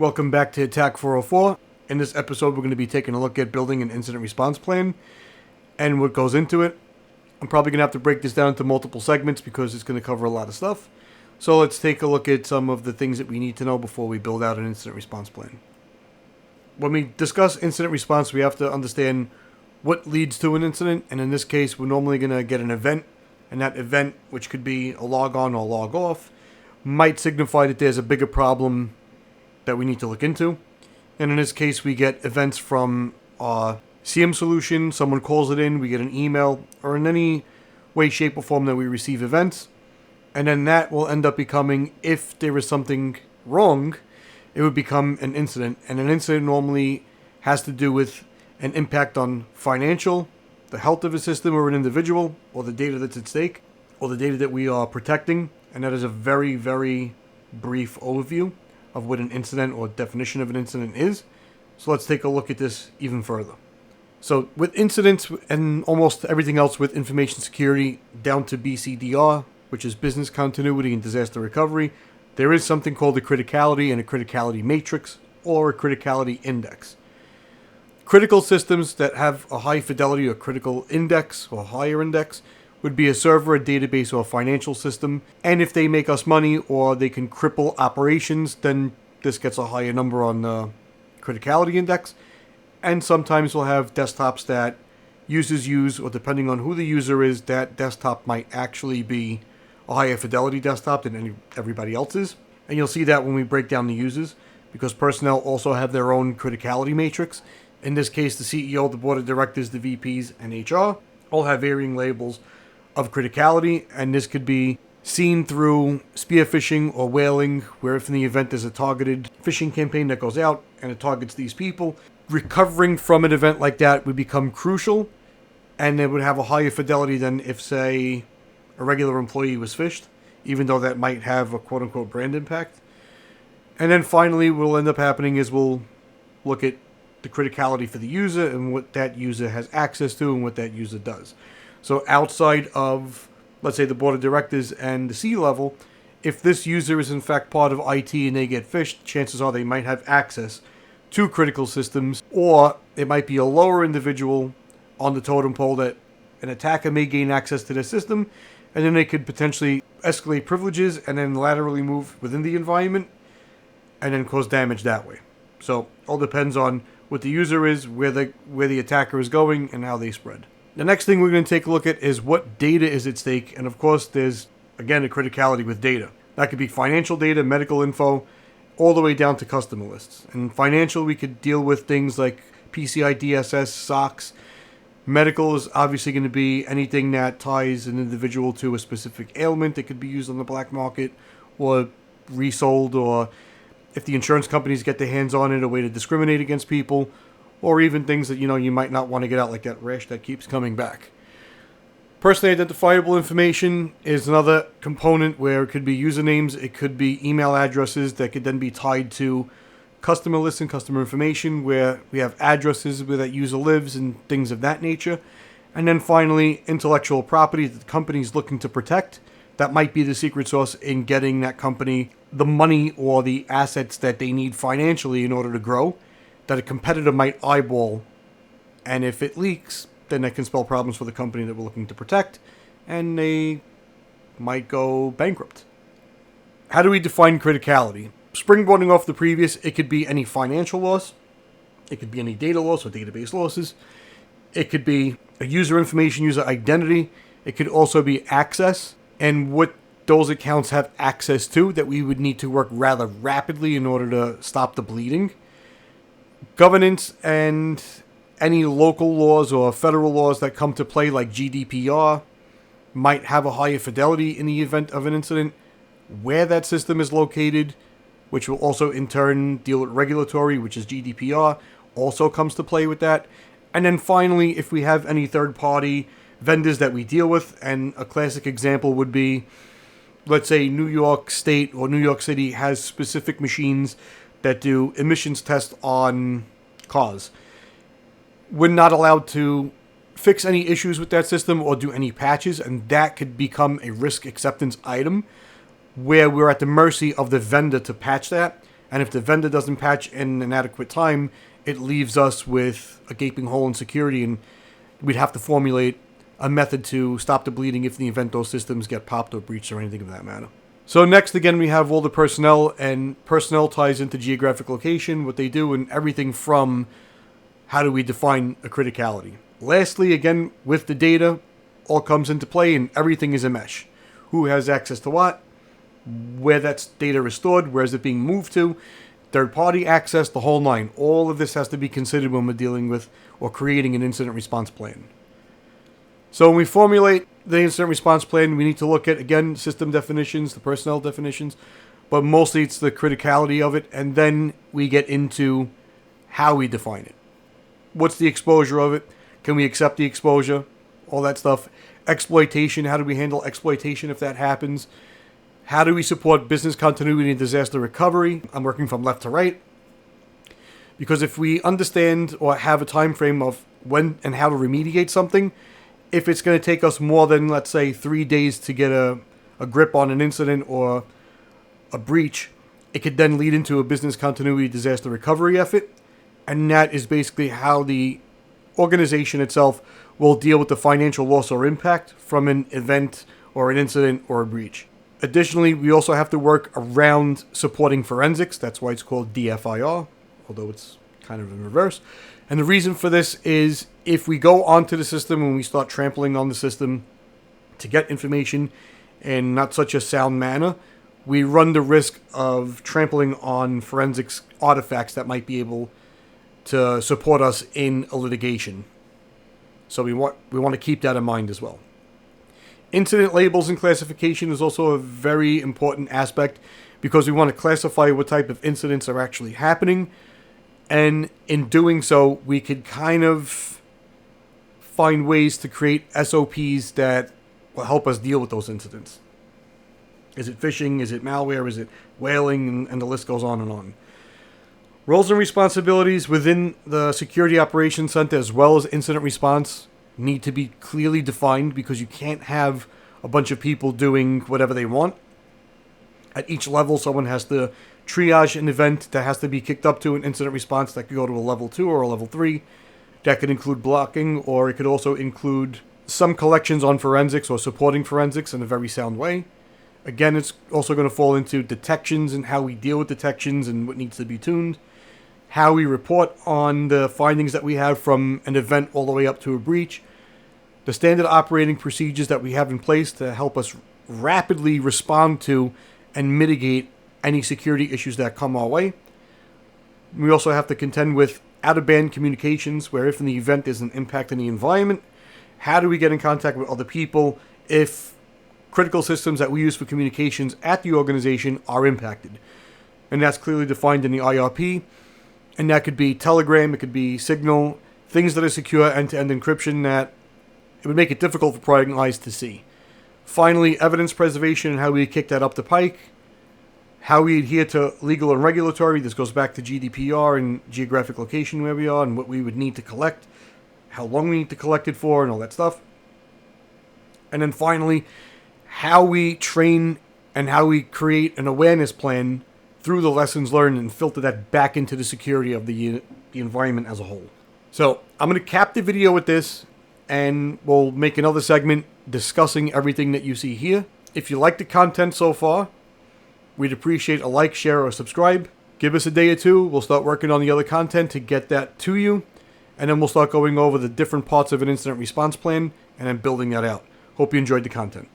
Welcome back to Attack 404. In this episode, we're going to be taking a look at building an incident response plan and what goes into it. I'm probably going to have to break this down into multiple segments because it's going to cover a lot of stuff. So let's take a look at some of the things that we need to know before we build out an incident response plan. When we discuss incident response, we have to understand what leads to an incident. And in this case, we're normally going to get an event. And that event, which could be a log on or log off, might signify that there's a bigger problem that we need to look into. And in this case, we get events from our CM solution, someone calls it in, we get an email, or in any way, shape, or form that we receive events. And then that will end up becoming, if there is something wrong, it would become an incident. And an incident normally has to do with an impact on financial, the health of a system or an individual, or the data that's at stake, or the data that we are protecting. And that is a very, very brief overview of what an incident or definition of an incident is. So let's take a look at this even further. So with incidents and almost everything else with information security down to BCDR, which is business continuity and disaster recovery, there is something called a criticality and a criticality matrix or a criticality index. Critical systems that have a high fidelity or critical index or higher index would be a server, a database, or a financial system. And if they make us money or they can cripple operations, then this gets a higher number on the criticality index. And sometimes we'll have desktops that users use, or depending on who the user is, that desktop might actually be a higher fidelity desktop than everybody else's. And you'll see that when we break down the users, because personnel also have their own criticality matrix. In this case, the CEO, the board of directors, the VPs, and HR all have varying labels of criticality, and this could be seen through spear phishing or whaling, where if in the event there's a targeted phishing campaign that goes out and it targets these people, recovering from an event like that would become crucial, and it would have a higher fidelity than if, say, a regular employee was phished, even though that might have a quote-unquote brand impact. And then finally, what will end up happening is we'll look at the criticality for the user and what that user has access to and what that user does. So outside of, let's say, the board of directors and the C-level, if this user is in fact part of IT and they get phished, chances are they might have access to critical systems, or it might be a lower individual on the totem pole that an attacker may gain access to their system, and then they could potentially escalate privileges and then laterally move within the environment and then cause damage that way. So all depends on what the user is, where the attacker is going, and how they spread. The next thing we're going to take a look at is what data is at stake. And of course, there's, again, a criticality with data. That could be financial data, medical info, all the way down to customer lists. And financial, we could deal with things like PCI DSS, SOCs. Medical is obviously going to be anything that ties an individual to a specific ailment that could be used on the black market or resold, or if the insurance companies get their hands on it, a way to discriminate against people, or even things that, you might not want to get out, like that rash that keeps coming back. Personally identifiable information is another component where it could be usernames, it could be email addresses that could then be tied to customer lists and customer information, where we have addresses where that user lives and things of that nature. And then finally, intellectual property that the company is looking to protect. That might be the secret sauce in getting that company the money or the assets that they need financially in order to grow, that a competitor might eyeball, and if it leaks, then that can spell problems for the company that we're looking to protect, and they might go bankrupt. How do we define criticality? Springboarding off the previous, it could be any financial loss, it could be any data loss or database losses, it could be a user information, user identity, it could also be access, and what those accounts have access to that we would need to work rather rapidly in order to stop the bleeding. Governance and any local laws or federal laws that come to play, like GDPR, might have a higher fidelity in the event of an incident. Where that system is located, which will also in turn deal with regulatory, which is GDPR, also comes to play with that. And then finally, if we have any third-party vendors that we deal with, and a classic example would be, let's say New York State or New York City has specific machines that do emissions tests on cars. We're not allowed to fix any issues with that system or do any patches, and that could become a risk acceptance item where we're at the mercy of the vendor to patch that. And if the vendor doesn't patch in an adequate time, it leaves us with a gaping hole in security, and we'd have to formulate a method to stop the bleeding if the event those systems get popped or breached or anything of that matter. So next, again, we have all the personnel, and personnel ties into geographic location, what they do, and everything from how do we define a criticality. Lastly, again, with the data, all comes into play, and everything is a mesh. Who has access to what, where that data is stored, where is it being moved to, third-party access, the whole nine. All of this has to be considered when we're dealing with or creating an incident response plan. So when we formulate the incident response plan, we need to look at, again, system definitions, the personnel definitions, but mostly it's the criticality of it, and then we get into how we define it. What's the exposure of it? Can we accept the exposure? All that stuff. Exploitation, how do we handle exploitation if that happens? How do we support business continuity and disaster recovery? I'm working from left to right. Because if we understand or have a time frame of when and how to remediate something, if it's going to take us more than, let's say, 3 days to get a grip on an incident or a breach, it could then lead into a business continuity disaster recovery effort. And that is basically how the organization itself will deal with the financial loss or impact from an event or an incident or a breach. Additionally, we also have to work around supporting forensics. That's why it's called dfir, although it's kind of in reverse. And the reason for this is if we go onto the system and we start trampling on the system to get information in not such a sound manner, we run the risk of trampling on forensics artifacts that might be able to support us in a litigation. So we want to keep that in mind as well. Incident labels and classification is also a very important aspect because we want to classify what type of incidents are actually happening. And in doing so, we could kind of find ways to create SOPs that will help us deal with those incidents. Is it phishing? Is it malware? Is it whaling? And the list goes on and on. Roles and responsibilities within the Security Operations Center as well as incident response need to be clearly defined because you can't have a bunch of people doing whatever they want. At each level, someone has to triage an event that has to be kicked up to an incident response that could go to a level 2 or a level 3. That could include blocking, or it could also include some collections on forensics or supporting forensics in a very sound way. Again, it's also going to fall into detections and how we deal with detections and what needs to be tuned. How we report on the findings that we have from an event all the way up to a breach. The standard operating procedures that we have in place to help us rapidly respond to and mitigate any security issues that come our way. We also have to contend with out-of-band communications, where if in the event there's an impact in the environment, how do we get in contact with other people if critical systems that we use for communications at the organization are impacted? And that's clearly defined in the IRP. And that could be Telegram, it could be Signal, things that are secure end-to-end encryption that it would make it difficult for prying eyes to see. Finally, evidence preservation and how we kick that up the pike. How we adhere to legal and regulatory. This goes back to GDPR and geographic location where we are and what we would need to collect, how long we need to collect it for, and all that stuff. And then finally, how we train and how we create an awareness plan through the lessons learned and filter that back into the security of the environment as a whole. So I'm going to cap the video with this, and we'll make another segment discussing everything that you see here. If you like the content so far, we'd appreciate a like, share, or subscribe. Give us a day or two. We'll start working on the other content to get that to you. And then we'll start going over the different parts of an incident response plan and then building that out. Hope you enjoyed the content.